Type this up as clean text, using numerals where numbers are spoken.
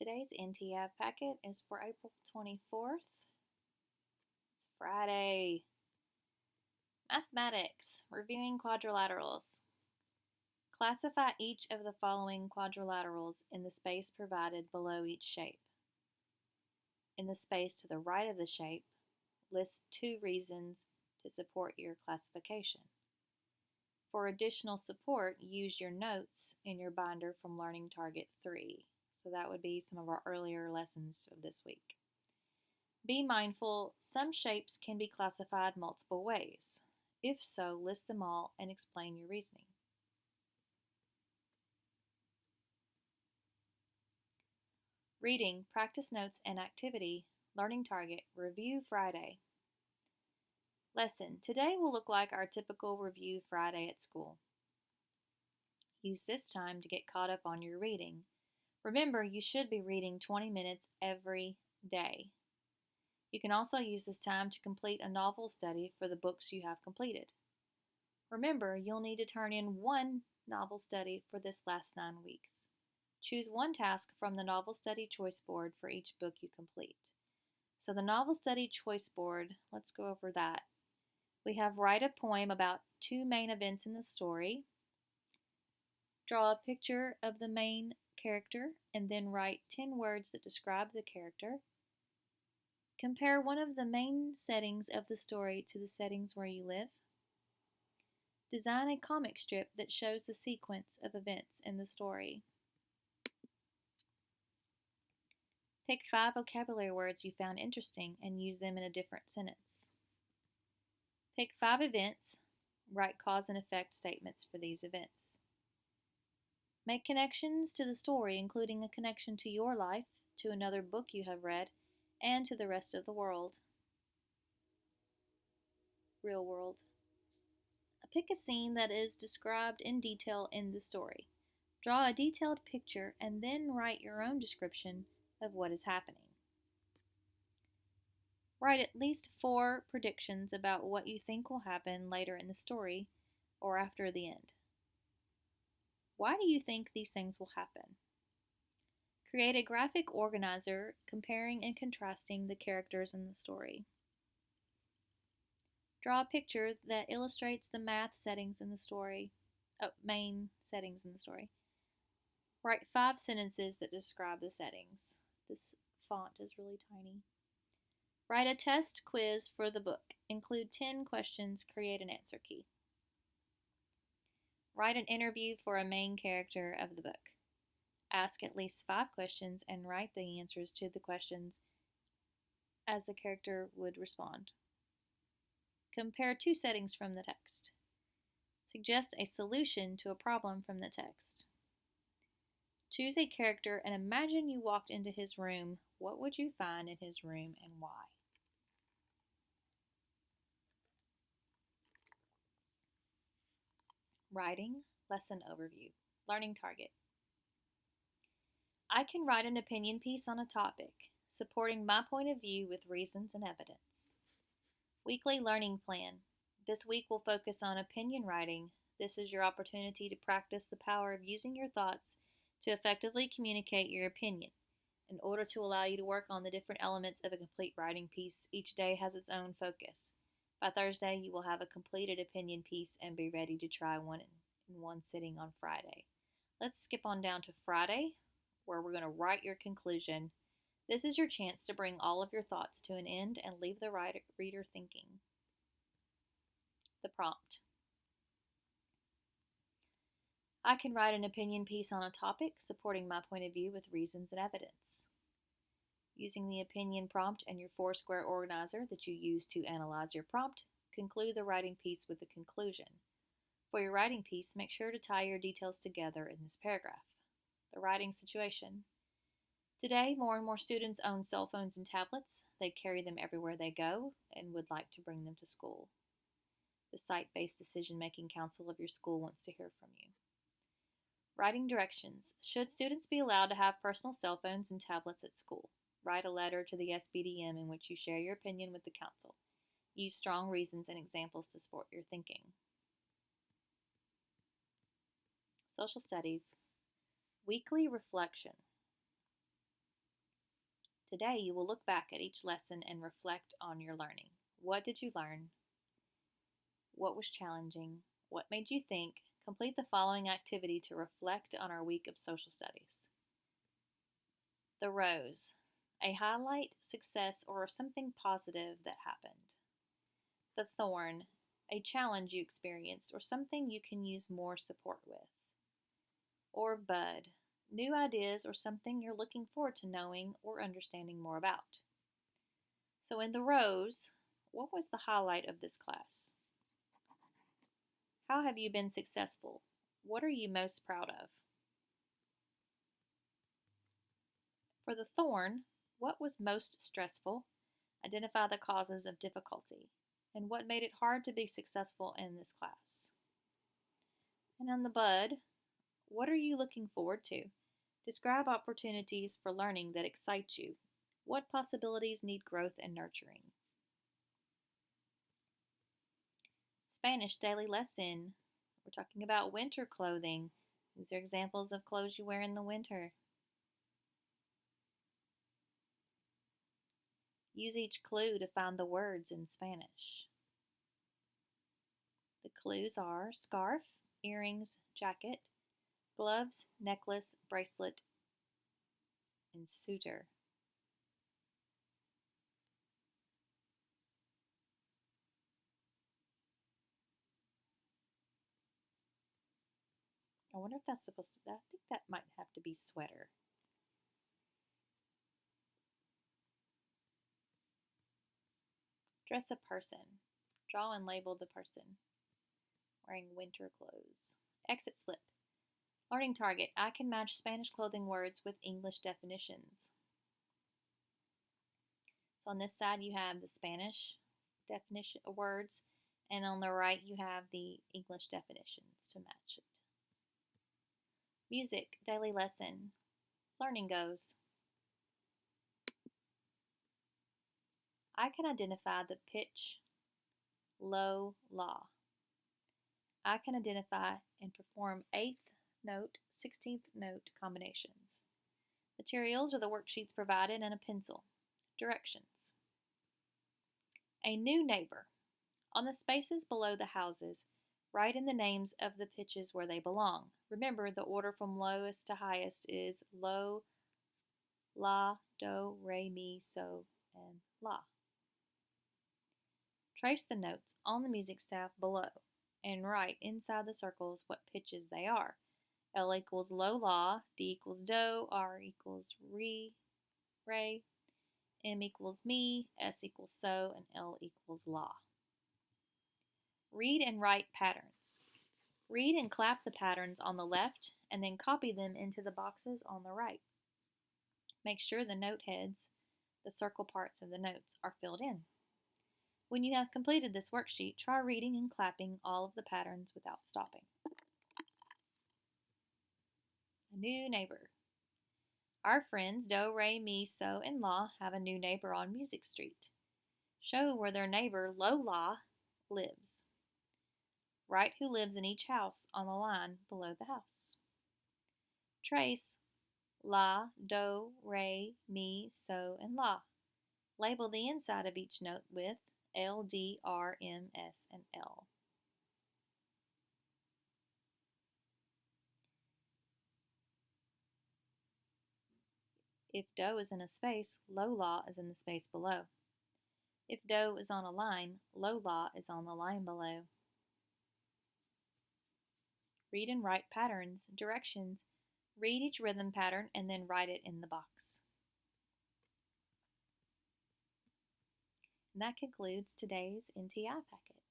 Today's NTI packet is for April 24th. It's Friday. Mathematics, reviewing quadrilaterals. Classify each of the following quadrilaterals in the space provided below each shape. In the space to the right of the shape, list 2 reasons to support your classification. For additional support, use your notes in your binder from Learning Target 3. So that would be some of our earlier lessons of this week. Be mindful, some shapes can be classified multiple ways. If so, list them all and explain your reasoning. Reading, practice notes and activity, Learning Target, Review Friday. Lesson, today will look like our typical Review Friday at school. Use this time to get caught up on your reading. Remember, you should be reading 20 minutes every day. You can also use this time to complete a novel study for the books you have completed. Remember, you'll need to turn in 1 novel study for this last 9 weeks. Choose 1 task from the novel study choice board for each book you complete. So the novel study choice board, let's go over that. We have write a poem about 2 main events in the story. Draw a picture of the main character and then write 10 words that describe the character. Compare one of the main settings of the story to the settings where you live. Design a comic strip that shows the sequence of events in the story. Pick 5 vocabulary words you found interesting and use them in a different sentence. Pick 5 events. Write cause and effect statements for these events. Make connections to the story, including a connection to your life, to another book you have read, and to the rest of the world. Real world. Pick a scene that is described in detail in the story. Draw a detailed picture and then write your own description of what is happening. Write at least 4 predictions about what you think will happen later in the story or after the end. Why do you think these things will happen? Create a graphic organizer comparing and contrasting the characters in the story. Draw a picture that illustrates the math settings in the story, main settings in the story. Write 5 sentences that describe the settings. This font is really tiny. Write a test quiz for the book. Include 10 questions, create an answer key. Write an interview for a main character of the book. Ask at least 5 questions and write the answers to the questions as the character would respond. Compare 2 settings from the text. Suggest a solution to a problem from the text. Choose a character and imagine you walked into his room. What would you find in his room and why? Writing, lesson overview, learning target. I can write an opinion piece on a topic, supporting my point of view with reasons and evidence. Weekly learning plan. This week will focus on opinion writing. This is your opportunity to practice the power of using your thoughts to effectively communicate your opinion. In order to allow you to work on the different elements of a complete writing piece, each day has its own focus. By Thursday, you will have a completed opinion piece and be ready to try one in one sitting on Friday. Let's skip on down to Friday, where we're going to write your conclusion. This is your chance to bring all of your thoughts to an end and leave the reader thinking. The prompt. I can write an opinion piece on a topic, supporting my point of view with reasons and evidence. Using the opinion prompt and your 4-square organizer that you use to analyze your prompt, conclude the writing piece with the conclusion. For your writing piece, make sure to tie your details together in this paragraph. The writing situation. Today, more and more students own cell phones and tablets. They carry them everywhere they go and would like to bring them to school. The Site-Based Decision-Making Council of your school wants to hear from you. Writing directions. Should students be allowed to have personal cell phones and tablets at school? Write a letter to the SBDM in which you share your opinion with the council. Use strong reasons and examples to support your thinking. Social studies. Weekly reflection. Today you will look back at each lesson and reflect on your learning. What did you learn? What was challenging? What made you think? Complete the following activity to reflect on our week of social studies. The rose, a highlight, success, or something positive that happened. The thorn, a challenge you experienced or something you can use more support with. Or bud, new ideas or something you're looking forward to knowing or understanding more about. So in the rose, what was the highlight of this class? How have you been successful? What are you most proud of? For the thorn, what was most stressful? Identify the causes of difficulty. And what made it hard to be successful in this class? And on the bud, what are you looking forward to? Describe opportunities for learning that excite you. What possibilities need growth and nurturing? Spanish daily lesson. We're talking about winter clothing. These are examples of clothes you wear in the winter. Use each clue to find the words in Spanish. The clues are scarf, earrings, jacket, gloves, necklace, bracelet, and suitor. I wonder if that's supposed to, I think that might have to be sweater. Dress a person. Draw and label the person wearing winter clothes. Exit slip. Learning target. I can match Spanish clothing words with English definitions. So on this side you have the Spanish definition words, and on the right you have the English definitions to match it. Music, daily lesson. Learning goes. I can identify the pitch, low, la. I can identify and perform 8th note, 16th note combinations. Materials are the worksheets provided and a pencil. Directions. A new neighbor. On the spaces below the houses, write in the names of the pitches where they belong. Remember, the order from lowest to highest is low, la, do, re, mi, so, and la. Trace the notes on the music staff below and write inside the circles what pitches they are. L equals low la, D equals do, R equals re, M equals mi, S equals so, and L equals la. Read and write patterns. Read and clap the patterns on the left and then copy them into the boxes on the right. Make sure the note heads, the circle parts of the notes, are filled in. When you have completed this worksheet, try reading and clapping all of the patterns without stopping. A new neighbor. Our friends Do, Re, Mi, So, and La have a new neighbor on Music Street. Show where their neighbor Low La lives. Write who lives in each house on the line below the house. Trace La, Do, Re, Mi, So, and La. Label the inside of each note with L, D, R, M, S, and L. If Do is in a space, Low La is in the space below. If Do is on a line, Low La is on the line below. Read and write patterns, directions. Read each rhythm pattern and then write it in the box. And that concludes today's NTI packet.